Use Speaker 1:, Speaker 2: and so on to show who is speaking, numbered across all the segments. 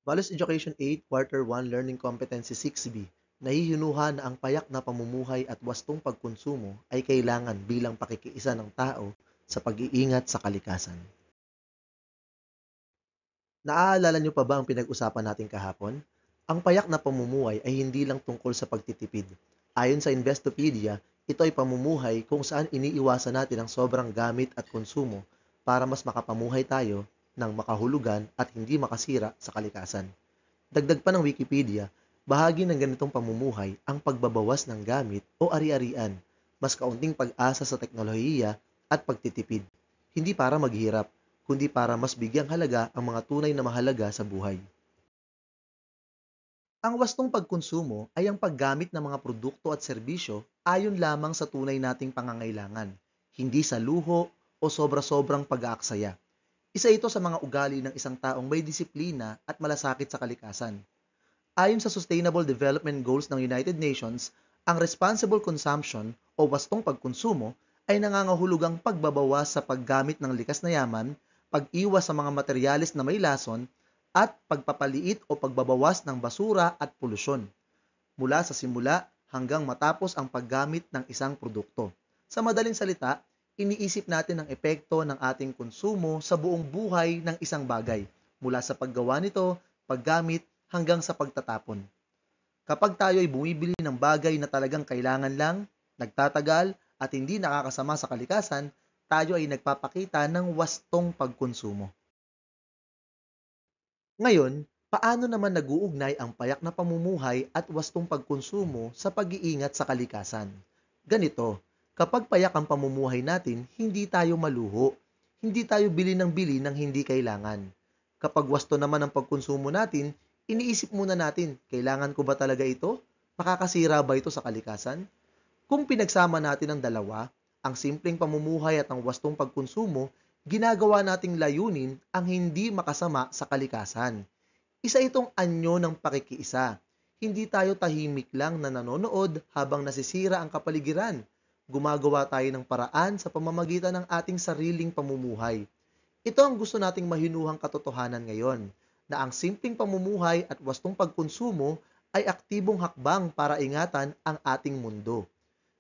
Speaker 1: Values Education 8, Quarter 1, Learning Competency 6B, nahihinuha na ang payak na pamumuhay at wastong pagkonsumo ay kailangan bilang pakikiisa ng tao sa pag-iingat sa kalikasan. Naaalala niyo pa ba ang pinag-usapan natin kahapon? Ang payak na pamumuhay ay hindi lang tungkol sa pagtitipid. Ayon sa Investopedia, ito ay pamumuhay kung saan iniiwasan natin ang sobrang gamit at konsumo para mas makapamuhay tayo ng makahulugan at hindi makasira sa kalikasan. Dagdag pa ng Wikipedia, bahagi ng ganitong pamumuhay ang pagbabawas ng gamit o ari-arian, mas kaunting pag-asa sa teknolohiya at pagtitipid. Hindi para maghirap, kundi para mas bigyang halaga ang mga tunay na mahalaga sa buhay. Ang wastong pagkonsumo ay ang paggamit ng mga produkto at serbisyo ayon lamang sa tunay nating pangangailangan, hindi sa luho o sobra-sobrang pag-aaksaya. Isa ito sa mga ugali ng isang taong may disiplina at malasakit sa kalikasan. Ayon sa Sustainable Development Goals ng United Nations, ang responsible consumption o wastong pagkonsumo ay nangangahulugang pagbabawas sa paggamit ng likas na yaman, pag-iwas sa mga materyales na may lason, at pagpapaliit o pagbabawas ng basura at polusyon, mula sa simula hanggang matapos ang paggamit ng isang produkto. Sa madaling salita, iniisip natin ang epekto ng ating konsumo sa buong buhay ng isang bagay, mula sa paggawa nito, paggamit, hanggang sa pagtatapon. Kapag tayo ay bumibili ng bagay na talagang kailangan lang, nagtatagal, at hindi nakakasama sa kalikasan, tayo ay nagpapakita ng wastong pagkonsumo. Ngayon, paano naman nag-uugnay ang payak na pamumuhay at wastong pagkonsumo sa pag-iingat sa kalikasan? Ganito, kapag payak ang pamumuhay natin, hindi tayo maluho. Hindi tayo bili ng bili ng hindi kailangan. Kapag wasto naman ang pagkonsumo natin, iniisip muna natin, kailangan ko ba talaga ito? Makakasira ba ito sa kalikasan? Kung pinagsama natin ang dalawa, ang simpleng pamumuhay at ang wastong pagkonsumo, ginagawa nating layunin ang hindi makasama sa kalikasan. Isa itong anyo ng pakikiisa. Hindi tayo tahimik lang na nanonood habang nasisira ang kapaligiran. Gumagawa tayo ng paraan sa pamamagitan ng ating sariling pamumuhay. Ito ang gusto nating mahinuhang katotohanan ngayon, na ang simpleng pamumuhay at wastong pagkonsumo ay aktibong hakbang para ingatan ang ating mundo.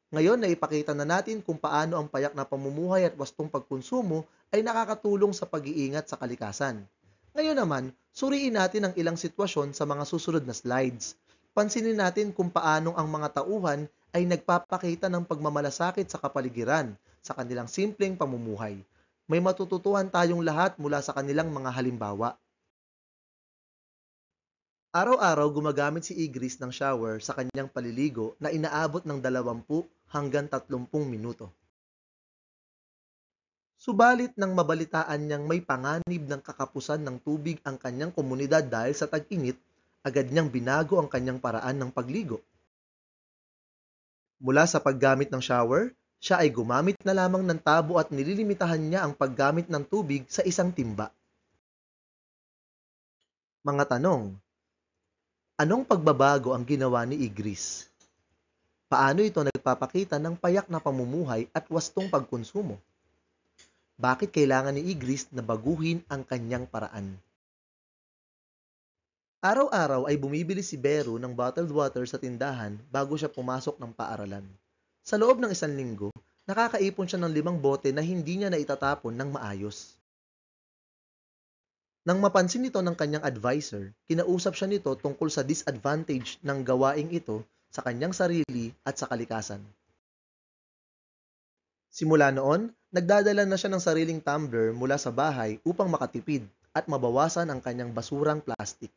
Speaker 1: Ngayon, naipakita na natin kung paano ang payak na pamumuhay at wastong pagkonsumo ay nakakatulong sa pag-iingat sa kalikasan. Ngayon naman, suriin natin ang ilang sitwasyon sa mga susunod na slides. Pansinin natin kung paano ang mga tauhan ay nagpapakita ng pagmamalasakit sa kapaligiran sa kanilang simpleng pamumuhay. May matututuhan tayong lahat mula sa kanilang mga halimbawa. Araw-araw gumagamit si Igris ng shower sa kanyang paliligo na inaabot ng 20 hanggang 30 minuto. Subalit nang mabalitaan niyang may panganib ng kakapusan ng tubig ang kanyang komunidad dahil sa tag-init, agad niyang binago ang kanyang paraan ng pagligo. Mula sa paggamit ng shower, siya ay gumamit na lamang ng tabo at nililimitahan niya ang paggamit ng tubig sa isang timba. Mga tanong: anong pagbabago ang ginawa ni Igris? Paano ito nagpapakita ng payak na pamumuhay at wastong pagkonsumo? Bakit kailangan ni Igris na baguhin ang kanyang paraan? Araw-araw ay bumibili si Beru ng bottled water sa tindahan bago siya pumasok ng paaralan. Sa loob ng 1 linggo, nakakaipon siya ng 5 bote na hindi niya naitatapon ng maayos. Nang mapansin ito ng kanyang advisor, kinausap siya nito tungkol sa disadvantage ng gawaing ito sa kanyang sarili at sa kalikasan. Simula noon, nagdadala na siya ng sariling tumbler mula sa bahay upang makatipid at mabawasan ang kanyang basurang plastik.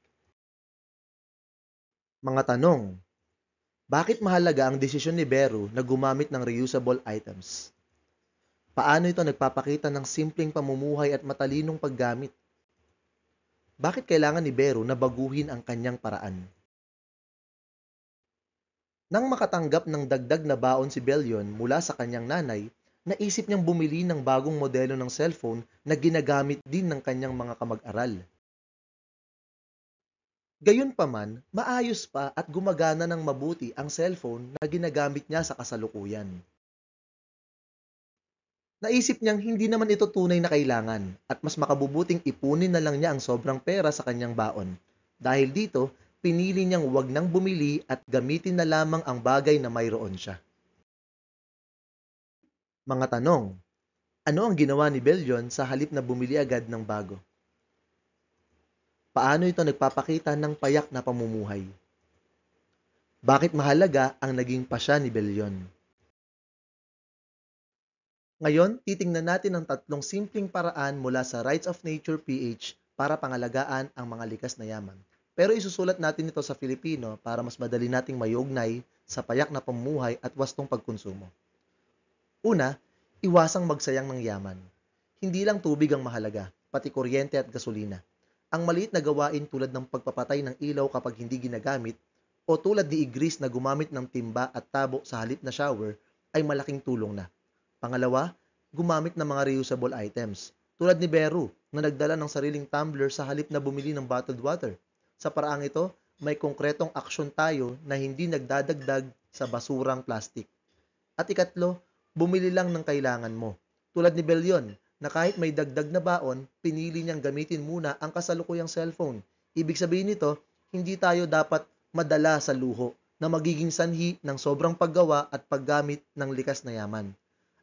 Speaker 1: Mga tanong: bakit mahalaga ang desisyon ni Beru na gumamit ng reusable items? Paano ito nagpapakita ng simpleng pamumuhay at matalinong paggamit? Bakit kailangan ni Beru na baguhin ang kanyang paraan? Nang makatanggap ng dagdag na baon si Bellion mula sa kanyang nanay, naisip niyang bumili ng bagong modelo ng cellphone na ginagamit din ng kanyang mga kamag-aral. Gayunpaman, maayos pa at gumagana ng mabuti ang cellphone na ginagamit niya sa kasalukuyan. Naisip niyang hindi naman ito tunay na kailangan at mas makabubuting ipunin na lang niya ang sobrang pera sa kanyang baon. Dahil dito, pinili niyang huwag nang bumili at gamitin na lamang ang bagay na mayroon siya. Mga tanong: ano ang ginawa ni Bellion sa halip na bumili agad ng bago? Paano ito nagpapakita ng payak na pamumuhay? Bakit mahalaga ang naging pasya ni Bellion? Ngayon, titingnan natin ang tatlong simpleng paraan mula sa Rights of Nature PH para pangalagaan ang mga likas na yaman. Pero isusulat natin ito sa Filipino para mas madali nating mayugnay sa payak na pamumuhay at wastong pagkonsumo. Una, iwasang magsayang ng yaman. Hindi lang tubig ang mahalaga, pati kuryente at gasolina. Ang maliit na gawain tulad ng pagpapatay ng ilaw kapag hindi ginagamit o tulad ni Igris na gumamit ng timba at tabo sa halip na shower ay malaking tulong na. Pangalawa, gumamit ng mga reusable items. Tulad ni Beru na nagdala ng sariling tumbler sa halip na bumili ng bottled water. Sa paraang ito, may konkretong aksyon tayo na hindi nagdadagdag sa basurang plastic. At ikatlo, bumili lang ng kailangan mo. Tulad ni Bellion na kahit may dagdag na baon, pinili niyang gamitin muna ang kasalukuyang cellphone. Ibig sabihin nito, hindi tayo dapat madala sa luho na magiging sanhi ng sobrang paggawa at paggamit ng likas na yaman.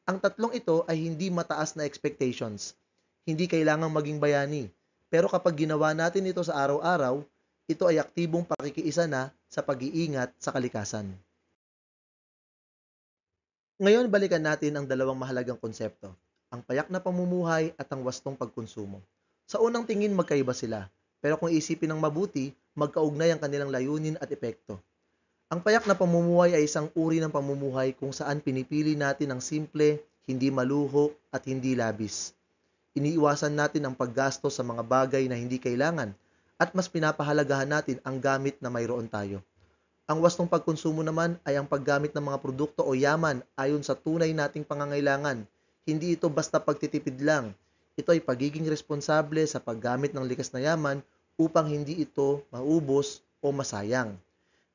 Speaker 1: Ang tatlong ito ay hindi mataas na expectations. Hindi kailangang maging bayani. Pero kapag ginawa natin ito sa araw-araw, ito ay aktibong pakikiisa na sa pag-iingat sa kalikasan. Ngayon, balikan natin ang dalawang mahalagang konsepto, ang payak na pamumuhay at ang wastong pagkonsumo. Sa unang tingin, magkaiba sila. Pero kung isipin ng mabuti, magkaugnay ang kanilang layunin at epekto. Ang payak na pamumuhay ay isang uri ng pamumuhay kung saan pinipili natin ang simple, hindi maluho at hindi labis. Iniiwasan natin ang paggastos sa mga bagay na hindi kailangan at mas pinapahalagahan natin ang gamit na mayroon tayo. Ang wastong pagkonsumo naman ay ang paggamit ng mga produkto o yaman ayon sa tunay nating pangangailangan. Hindi ito basta pagtitipid lang. Ito ay pagiging responsable sa paggamit ng likas na yaman upang hindi ito maubos o masayang.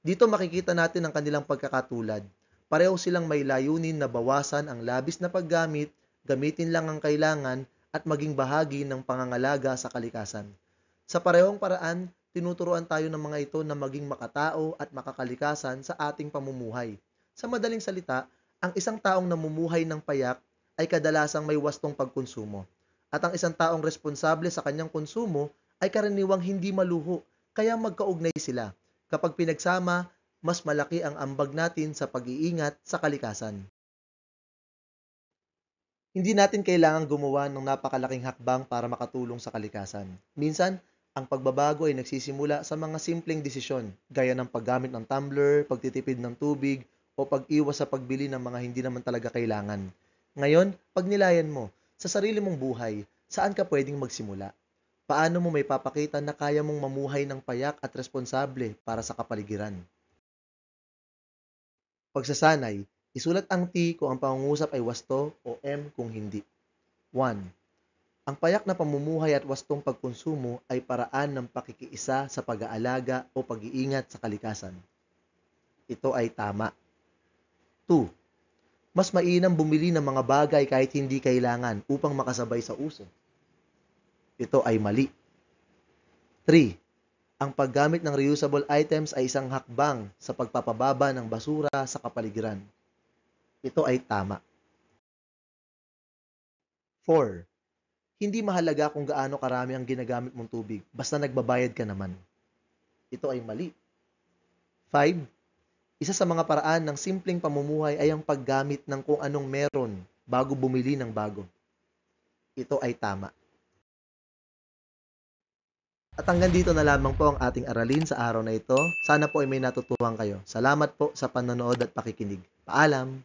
Speaker 1: Dito makikita natin ang kanilang pagkakatulad. Pareho silang may layunin na bawasan ang labis na paggamit, gamitin lang ang kailangan at maging bahagi ng pangangalaga sa kalikasan. Sa parehong paraan, tinuturuan tayo ng mga ito na maging makatao at makakalikasan sa ating pamumuhay. Sa madaling salita, ang isang taong namumuhay ng payak ay kadalasang may wastong pagkonsumo. At ang isang taong responsable sa kanyang konsumo ay karaniwang hindi maluho, kaya magkaugnay sila. Kapag pinagsama, mas malaki ang ambag natin sa pag-iingat sa kalikasan. Hindi natin kailangang gumawa ng napakalaking hakbang para makatulong sa kalikasan. Minsan, ang pagbabago ay nagsisimula sa mga simpleng desisyon, gaya ng paggamit ng tumbler, pagtitipid ng tubig, o pag-iwas sa pagbili ng mga hindi naman talaga kailangan. Ngayon, pag nilayan mo, sa sarili mong buhay, saan ka pwedeng magsimula? Paano mo may papakita na kaya mong mamuhay ng payak at responsable para sa kapaligiran? Pagsasanay, isulat ang T kung ang pangungusap ay wasto o M kung hindi. 1. Ang payak na pamumuhay at wastong pagkonsumo ay paraan ng pakikiisa sa pag-aalaga o pag-iingat sa kalikasan. Ito ay tama. 2. Mas mainam bumili ng mga bagay kahit hindi kailangan upang makasabay sa uso. Ito ay mali. 3. Ang paggamit ng reusable items ay isang hakbang sa pagpapababa ng basura sa kapaligiran. Ito ay tama. 4. Hindi mahalaga kung gaano karami ang ginagamit mong tubig, basta nagbabayad ka naman. Ito ay mali. 5. Isa sa mga paraan ng simpleng pamumuhay ay ang paggamit ng kung anong meron bago bumili ng bago. Ito ay tama. At hanggang dito na lamang po ang ating aralin sa araw na ito. Sana po ay may natutuhan kayo. Salamat po sa panonood at pakikinig. Paalam!